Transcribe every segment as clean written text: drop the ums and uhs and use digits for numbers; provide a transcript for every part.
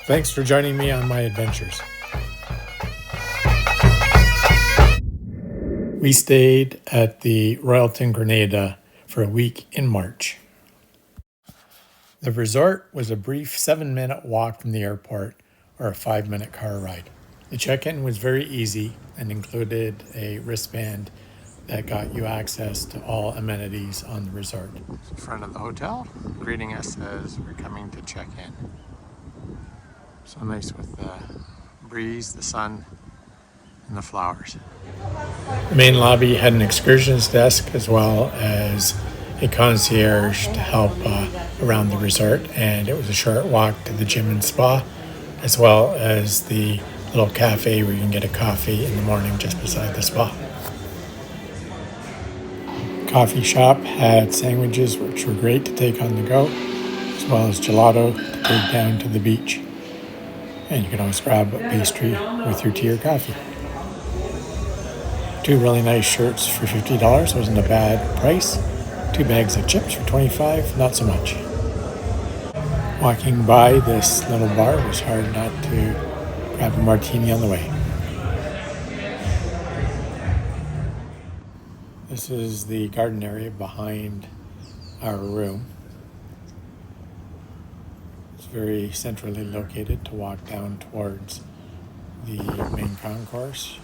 Thanks for joining me on my adventures. We stayed at the Royalton Grenada for a week in March. The resort was a brief 7-minute walk from the airport or a 5-minute car ride. The check-in was very easy and included a wristband that got you access to all amenities on the resort. In front of the hotel, greeting us as we're coming to check in. So nice with the breeze, the sun, and the flowers. The main lobby had an excursions desk as well as a concierge to help around the resort, and it was a short walk to the gym and spa, as well as the little cafe where you can get a coffee in the morning just beside the spa. Coffee shop had sandwiches which were great to take on the go, as well as gelato to take down to the beach. And you can always grab a pastry with your tea or coffee. 2 really nice shirts for $50 wasn't a bad price. 2 bags of chips for $25, not so much. Walking by this little bar, it was hard not to grab a martini on the way. This is the garden area behind our room. It's very centrally located to walk down towards the main concourse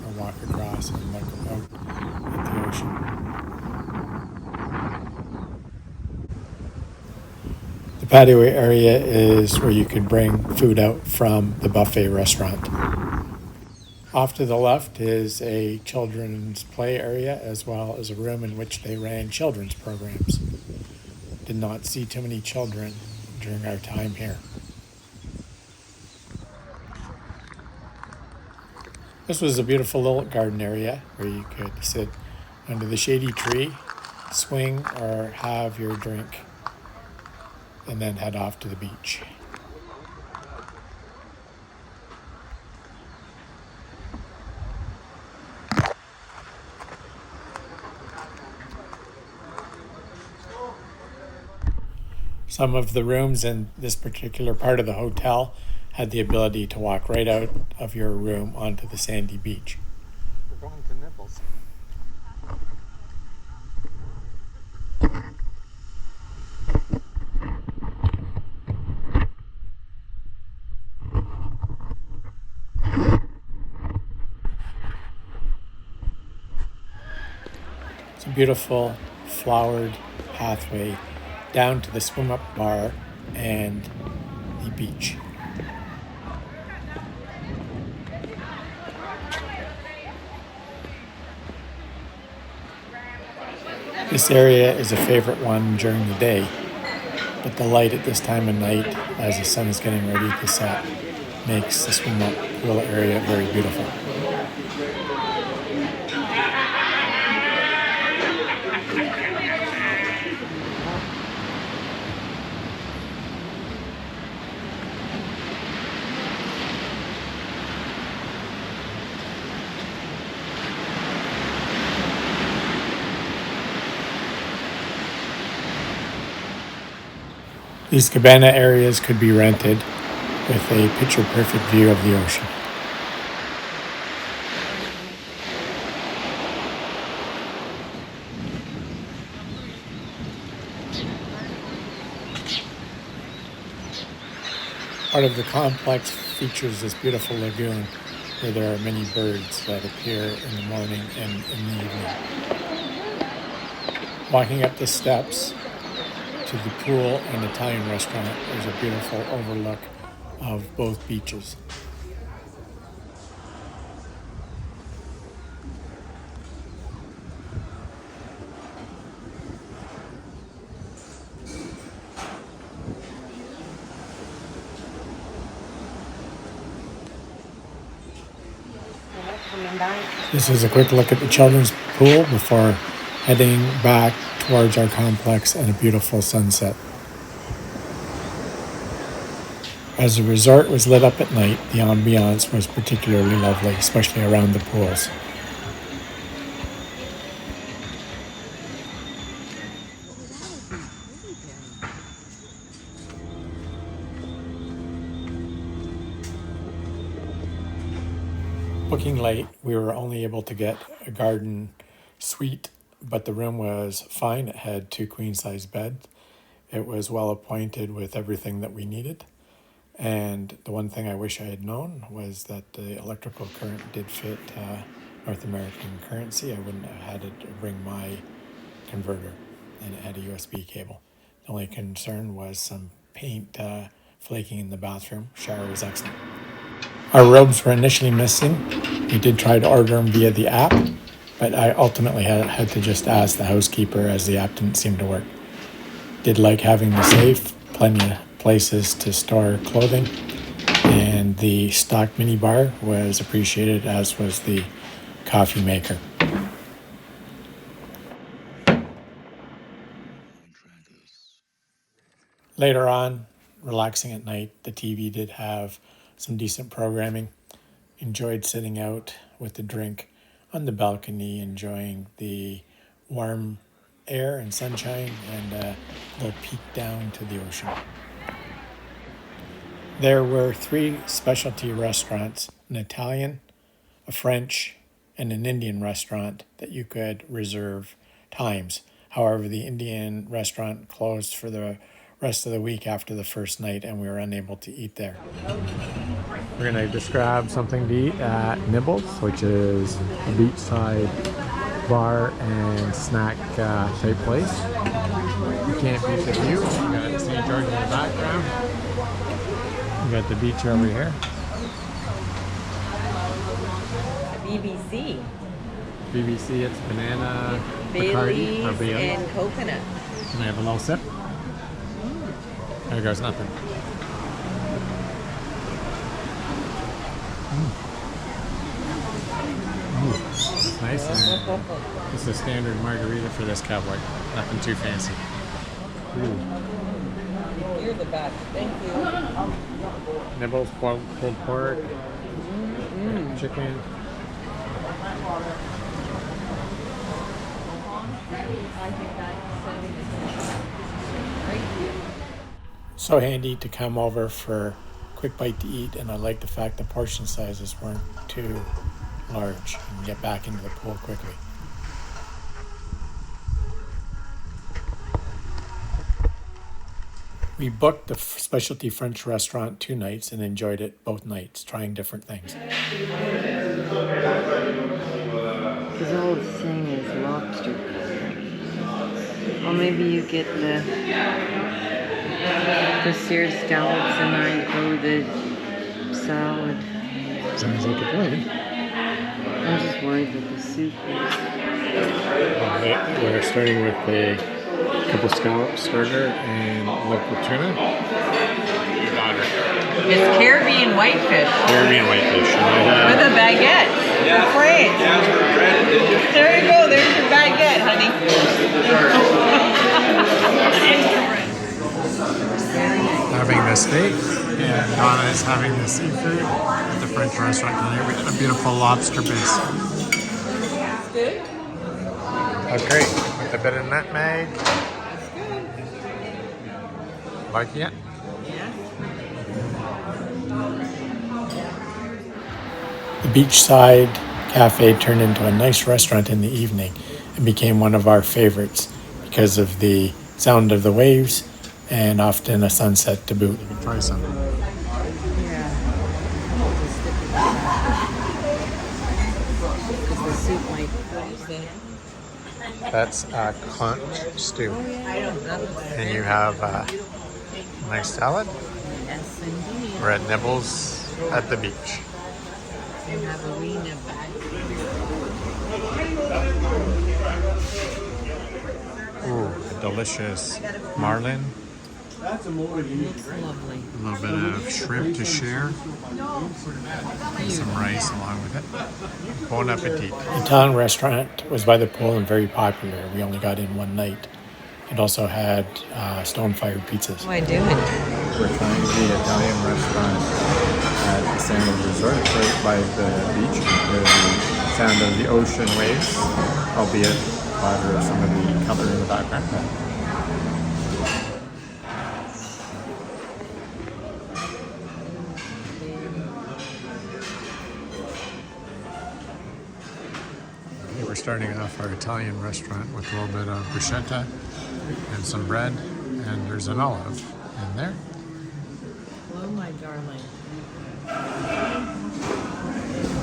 or walk across and look out at the ocean. The patio area is where you could bring food out from the buffet restaurant. Off to the left is a children's play area as well as a room in which they ran children's programs. Did not see too many children during our time here. This was a beautiful little garden area where you could sit under the shady tree, swing, or have your drink, and then head off to the beach. Some of the rooms in this particular part of the hotel had the ability to walk right out of your room onto the sandy beach. We're going to Nibbles. It's a beautiful flowered pathway down to the swim-up bar and the beach. This area is a favorite one during the day, but the light at this time of night, as the sun is getting ready to set, makes the swim-up pool area very beautiful. These cabana areas could be rented with a picture-perfect view of the ocean. Part of the complex features this beautiful lagoon where there are many birds that appear in the morning and in the evening. Walking up the steps to the pool and Italian restaurant, there's a beautiful overlook of both beaches. This is a quick look at the children's pool before heading back towards our complex and a beautiful sunset. As the resort was lit up at night, the ambiance was particularly lovely, especially around the pools. Booking late, we were only able to get a garden suite, but the room was fine. It had 2 queen-size beds. It was well appointed with everything that we needed. And the one thing I wish I had known was that the electrical current did fit North American currency. I wouldn't have had to bring my converter, and it had a USB cable. The only concern was some paint flaking in the bathroom. Shower was excellent. Our robes were initially missing. We did try to order them via the app, but I ultimately had to just ask the housekeeper as the app didn't seem to work. Did like having the safe, plenty of places to store clothing, and the stock mini bar was appreciated, as was the coffee maker. Later on, relaxing at night, the TV did have some decent programming. Enjoyed sitting out with a drink on the balcony, enjoying the warm air and sunshine, and a little peek down to the ocean. There were 3 specialty restaurants, an Italian, a French, and an Indian restaurant that you could reserve times. However, the Indian restaurant closed for the rest of the week after the first night, and we were unable to eat there. We're gonna just grab something to eat at Nibbles, which is a beachside bar and snack type place. You can't beat the view. You got St. George in the background. You got the beach over here. BBC. BBC, it's banana, Baileys Bacardi, or Bailey. and coconut. Can I have a little sip? There goes nothing. It's nice. It's a standard margarita for this cowboy. Nothing too fancy. You're the best. Thank you. Nibbles, pulled pork, chicken. So handy to come over for a quick bite to eat, and I like the fact the portion sizes weren't too large and get back into the pool quickly. We booked the specialty French restaurant 2 nights and enjoyed it both nights, trying different things. His old thing is lobster. Or maybe you get the seared scallops and I go the salad. Sounds like a plan. I'm just worried that the soup is... We're starting with a couple scallops starter and local tuna. Your daughter. It's Caribbean whitefish. Caribbean whitefish. With a baguette. Great. There you go. There's your baguette, honey. Having the steak, and Donna is having the seafood at the French restaurant today. We got a beautiful lobster base. Good. Okay, with a bit of nutmeg. That's good. Like it? Yeah. The beachside cafe turned into a nice restaurant in the evening and became one of our favorites because of the sound of the waves and often a sunset to boot. You can try some. Yeah. Because the soup might... What is that? That's a conch stew. And you have a nice salad. Yes, indeed. We're at Nibbles at the beach. And have a wee nib. Ooh, a delicious marlin. Looks lovely. A little bit of shrimp to share. And some rice along with it. Bon appetit. The town restaurant was by the pool and very popular. We only got in one night. It also had stone-fired pizzas. What am I doing? We're trying the Italian restaurant at the Sandals Resort right by the beach. The sound of the ocean waves, albeit louder of some of the color in the background. we're starting off our Italian restaurant with a little bit of bruschetta and some bread, and there's an olive in there. Hello, my darling.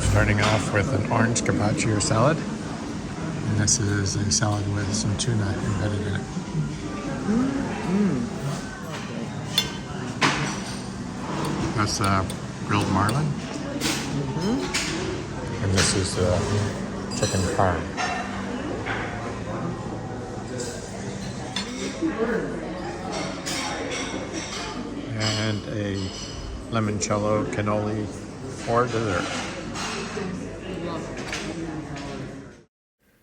Starting off with an orange carpaccio salad, and this is a salad with some tuna embedded in it. That's grilled marlin, and this is chicken parm. And a limoncello cannoli for dessert.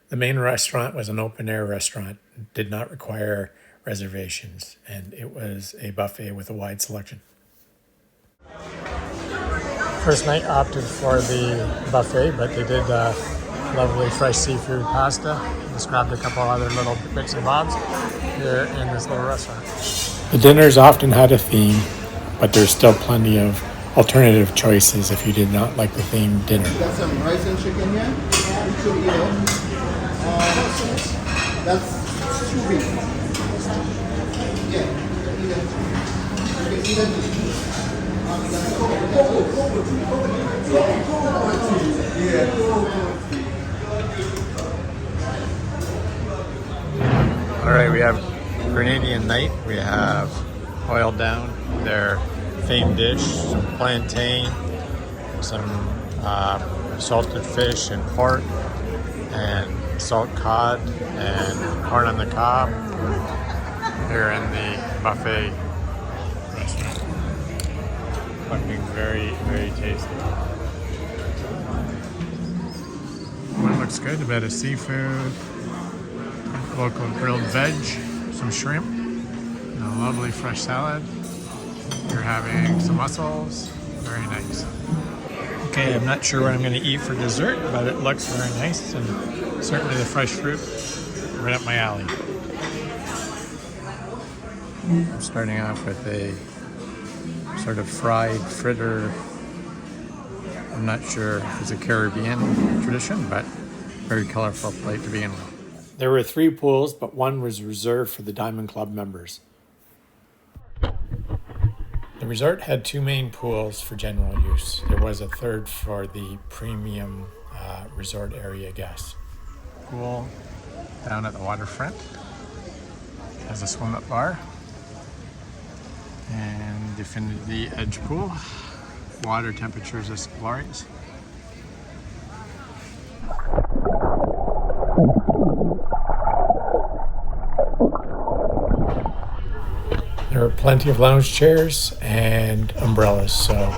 The main restaurant was an open-air restaurant, did not require reservations, and it was a buffet with a wide selection. First night opted for the buffet, but they did lovely fresh seafood pasta. Just grabbed a couple other little bits and bobs here in this little restaurant. The dinners often had a theme, but there's still plenty of alternative choices if you did not like the themed dinner. Got some rice and chicken here? Yeah. You could eat it. That's 2 beef. Yeah, you can eat it. All right, we have Grenadian night. We have boiled down their famed dish, some plantain, some salted fish and pork, and salt cod, and corn on the cob here in the buffet restaurant. Looking very, very tasty. One looks good, a bit of seafood, local grilled veg, some shrimp, and a lovely fresh salad. You're having some mussels, very nice. Okay, I'm not sure what I'm going to eat for dessert, but it looks very nice, and certainly the fresh fruit, right up my alley. I'm starting off with a sort of fried fritter. I'm not sure if it's a Caribbean tradition, but very colorful plate to begin with. There were 3 pools, but one was reserved for the Diamond Club members. The resort had 2 main pools for general use. There was a third for the premium resort area guests. Pool down at the waterfront has a swim-up bar and Infinity Edge pool. Water temperatures is glorious. There were plenty of lounge chairs and umbrellas, so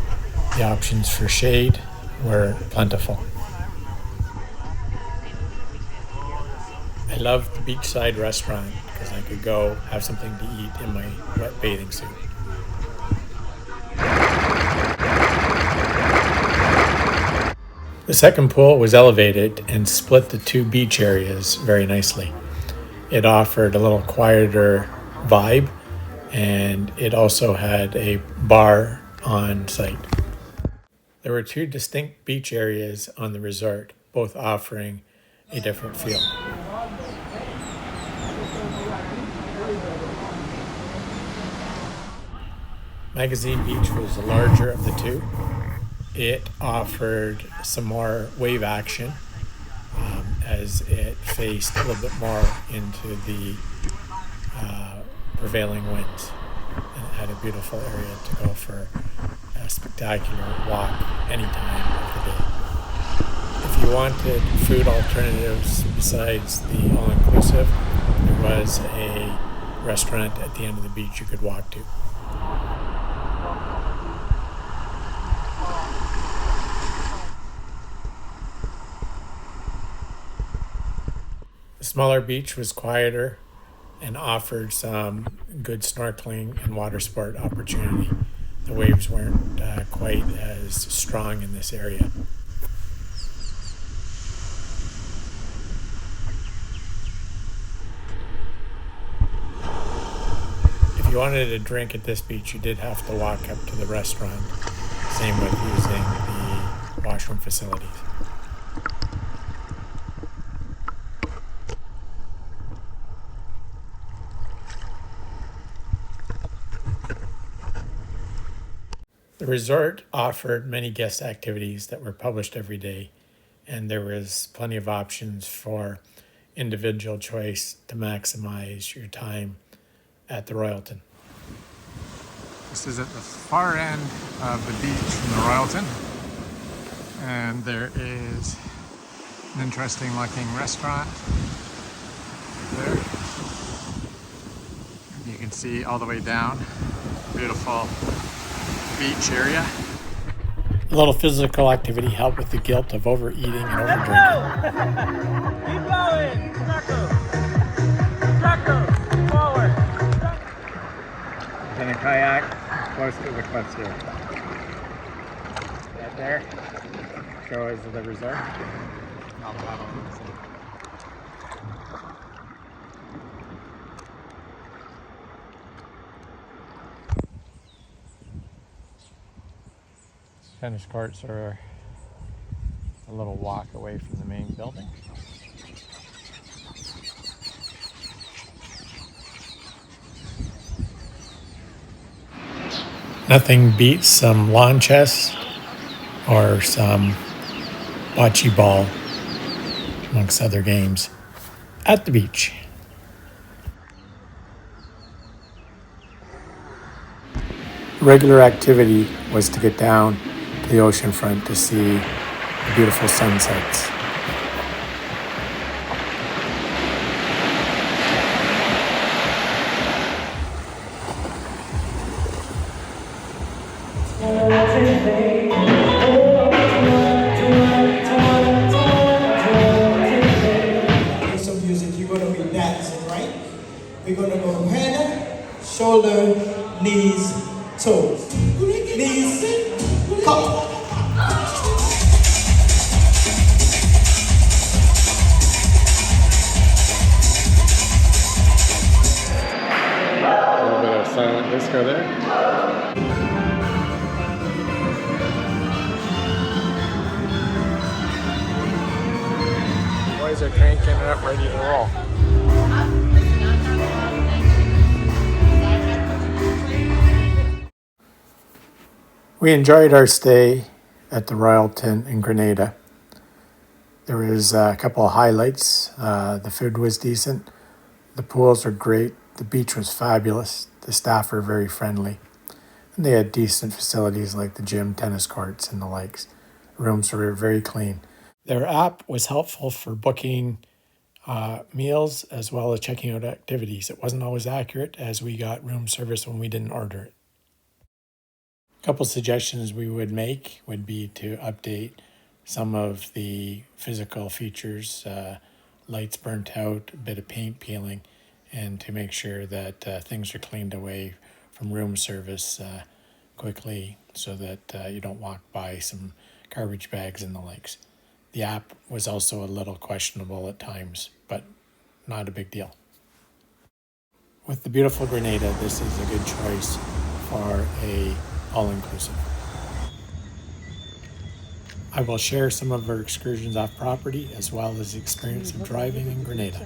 the options for shade were plentiful. I loved the beachside restaurant because I could go have something to eat in my wet bathing suit. The second pool was elevated and split the 2 beach areas very nicely. It offered a little quieter vibe, and it also had a bar on site. There were 2 distinct beach areas on the resort, both offering a different feel. Magazine Beach was the larger of the 2. It offered some more wave action as it faced a little bit more into the prevailing winds. And it had a beautiful area to go for a spectacular walk any time of the day. If you wanted food alternatives besides the all-inclusive, there was a restaurant at the end of the beach you could walk to. The smaller beach was quieter and offered some good snorkeling and water sport opportunity. The waves weren't quite as strong in this area. If you wanted a drink at this beach, you did have to walk up to the restaurant. Same with using the washroom facilities. The resort offered many guest activities that were published every day, and there was plenty of options for individual choice to maximize your time at the Royalton. This is at the far end of the beach in the Royalton, and there is an interesting looking restaurant there. You can see all the way down, beautiful beach area. A little physical activity helped with the guilt of overeating and overdrinking. Keep going! Taco! Forward! In a kayak close to the cliffs here. Right there shows the resort. I'll paddle in the sea. Tennis courts are a little walk away from the main building. Nothing beats some lawn chess or some bocce ball, amongst other games, at the beach. Regular activity was to get down to the ocean front to see the beautiful sunsets. Some music, you're going to be dancing, right? We're going to go head, shoulder, knees, toes. Knees, come. A little bit of silent disco there. Boys are cranking it up, ready to roll. We enjoyed our stay at the Royalton in Grenada. There was a couple of highlights. The food was decent. The pools were great. The beach was fabulous. The staff were very friendly. And they had decent facilities like the gym, tennis courts, and the likes. Rooms were very clean. Their app was helpful for booking meals as well as checking out activities. It wasn't always accurate as we got room service when we didn't order it. A couple suggestions we would make would be to update some of the physical features, lights burnt out, a bit of paint peeling, and to make sure that things are cleaned away from room service quickly so that you don't walk by some garbage bags and the likes. The app was also a little questionable at times, but not a big deal. With the beautiful Grenada, this is a good choice for a all-inclusive. I will share some of our excursions off property as well as the experience of driving in Grenada.